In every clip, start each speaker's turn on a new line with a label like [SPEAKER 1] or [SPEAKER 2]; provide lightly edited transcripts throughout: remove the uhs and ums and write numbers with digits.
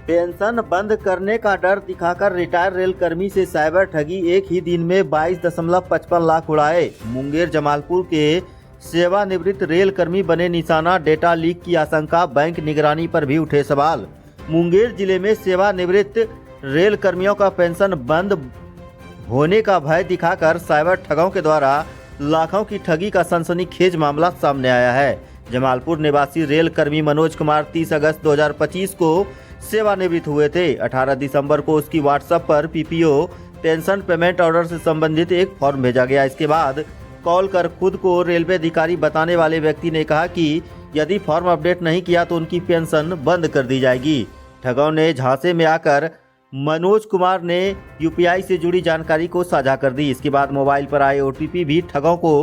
[SPEAKER 1] Pension बंद करने का डर दिखाकर रिटायर रेल कर्मी से साइबर ठगी, एक ही दिन में 22.55 लाख उड़ाए। मुंगेर जमालपुर के सेवानिवृत्त रेल कर्मी बने निशाना, डेटा लीक की आशंका, बैंक निगरानी पर भी उठे सवाल। मुंगेर जिले में सेवानिवृत्त रेल कर्मियों का पेंशन बंद होने का भय दिखाकर साइबर ठगों के द्वारा लाखों की ठगी का सनसनीखेज मामला सामने आया है। जमालपुर निवासी रेल कर्मी मनोज कुमार 30 अगस्त 2025 को सेवानिवृत्त हुए थे। 18 दिसंबर को उसकी व्हाट्सएप पर पीपीओ पेंशन पेमेंट ऑर्डर से संबंधित एक फॉर्म भेजा गया। इसके बाद कॉल कर खुद को रेलवे अधिकारी बताने वाले व्यक्ति ने कहा कि यदि फॉर्म अपडेट नहीं किया तो उनकी पेंशन बंद कर दी जाएगी। ठगों ने झांसे में आकर मनोज कुमार ने यूपीआई से जुड़ी जानकारी को साझा कर दी। इसके बाद मोबाइल पर आए ओटीपी भी ठगों को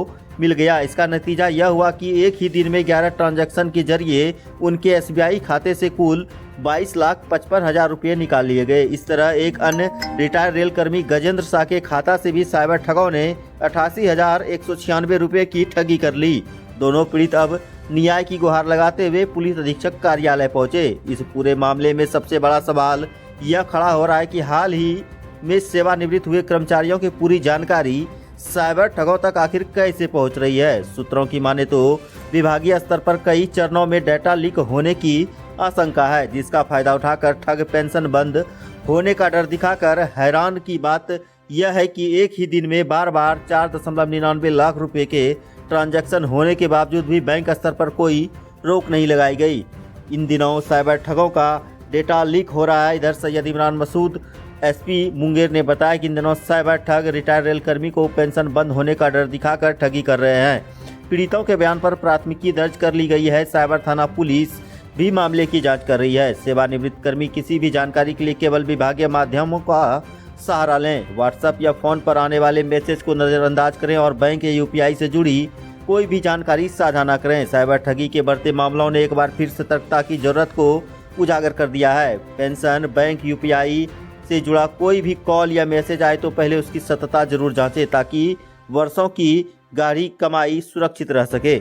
[SPEAKER 1] मिल गया। इसका नतीजा यह हुआ कि एक ही दिन में 11 ट्रांजैक्शन के जरिए उनके एसबीआई खाते से कुल 22,55,000 रुपये निकाल लिए गए। इस तरह एक अन्य रिटायर रेल कर्मी गजेंद्र शाह के खाता से भी साइबर ठगों ने 88,196 रुपये की ठगी कर ली। दोनों पीड़ित अब न्याय की गुहार लगाते हुए पुलिस अधीक्षक कार्यालय पहुंचे। इस पूरे मामले में सबसे बड़ा सवाल यह खड़ा हो रहा है कि हाल ही में सेवानिवृत्त हुए कर्मचारियों की पूरी जानकारी साइबर ठगों तक आखिर कैसे पहुंच रही है। सूत्रों की माने तो विभागीय स्तर पर कई चरणों में डेटा लीक होने की आशंका है, जिसका फायदा उठाकर ठग पेंशन बंद होने का डर दिखाकर हैरान की बात यह है कि एक ही दिन में बार 4.99 लाख रुपए के ट्रांजैक्शन होने के बावजूद भी बैंक स्तर पर कोई रोक नहीं लगाई गई। इन दिनों साइबर ठगों का डेटा लीक हो रहा है। इधर सैयद इमरान मसूद एसपी मुंगेर ने बताया कि इन दिनों साइबर ठग रिटायर रेल कर्मी को पेंशन बंद होने का डर दिखाकर ठगी कर रहे हैं। पीड़ितों के बयान पर प्राथमिकी दर्ज कर ली गई है। साइबर थाना पुलिस भी मामले की जांच कर रही है। सेवानिवृत्त कर्मी किसी भी जानकारी के लिए केवल विभागीय माध्यमों का सहारा लें। व्हाट्सएप या फोन पर आने वाले मैसेज को नजरअंदाज करें और बैंक या यूपीआई से जुड़ी कोई भी जानकारी साझा न करें। साइबर ठगी के बढ़ते मामलों ने एक बार फिर सतर्कता की जरूरत को उजागर कर दिया है। पेंशन, बैंक, यूपीआई से जुड़ा कोई भी कॉल या मैसेज आए तो पहले उसकी सत्यता जरूर जांचें, ताकि वर्षों की गाढ़ी कमाई सुरक्षित रह सके।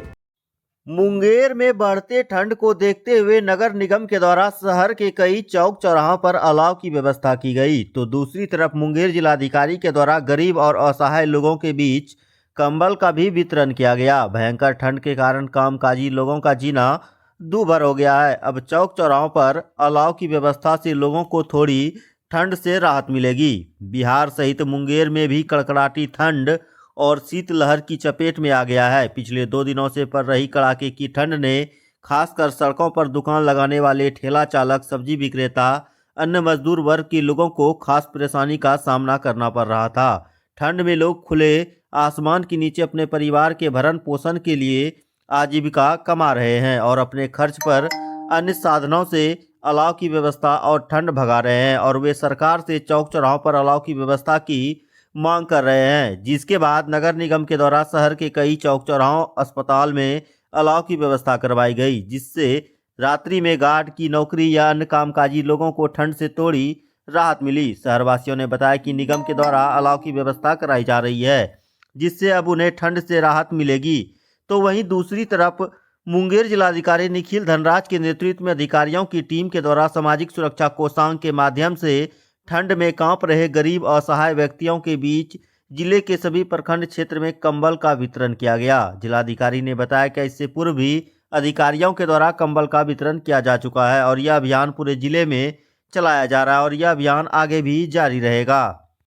[SPEAKER 1] मुंगेर में बढ़ते ठंड को देखते हुए नगर निगम के द्वारा शहर के कई चौक चौराहों पर अलाव की व्यवस्था की गई, तो दूसरी तरफ मुंगेर जिलाधिकारी के द्वारा गरीब और असहाय लोगों के बीच कंबल का भी वितरण किया गया। भयंकर ठंड के कारण कामकाजी लोगों का जीना दूभर हो गया है। अब चौक चौराहों पर अलाव की व्यवस्था से लोगों को थोड़ी ठंड से राहत मिलेगी। बिहार सहित मुंगेर में भी कड़कड़ाती ठंड और शीतलहर की चपेट में आ गया है। पिछले 2 दिनों से पड़ रही कड़ाके की ठंड ने खासकर सड़कों पर दुकान लगाने वाले ठेला चालक, सब्जी विक्रेता, अन्य मजदूर वर्ग के लोगों को खास परेशानी का सामना करना पड़ रहा था। ठंड में लोग खुले आसमान के नीचे अपने परिवार के भरण पोषण के लिए आजीविका कमा रहे हैं और अपने खर्च पर अन्य साधनों से अलाव की व्यवस्था और ठंड भगा रहे हैं, और वे सरकार से चौक चौराहों पर अलाव की व्यवस्था की मांग कर रहे हैं। जिसके बाद नगर निगम के द्वारा शहर के कई चौक चौराहों, अस्पताल में अलाव की व्यवस्था करवाई गई, जिससे रात्रि में गार्ड की नौकरी या अन्य कामकाजी लोगों को ठंड से थोड़ी राहत मिली। शहरवासियों ने बताया कि निगम के द्वारा अलाव की व्यवस्था कराई जा रही है, जिससे अब उन्हें ठंड से राहत मिलेगी। तो वहीं दूसरी तरफ मुंगेर जिलाधिकारी निखिल धनराज के नेतृत्व में अधिकारियों की टीम के द्वारा सामाजिक सुरक्षा कोषांग के माध्यम से ठंड में कांप रहे गरीब असहाय व्यक्तियों के बीच जिले के सभी प्रखंड क्षेत्र में कंबल का वितरण किया गया। जिलाधिकारी ने बताया कि इससे पूर्व भी अधिकारियों के द्वारा कंबल का वितरण किया जा चुका है और यह अभियान पूरे जिले में चलाया जा रहा है और यह अभियान आगे भी जारी रहेगा।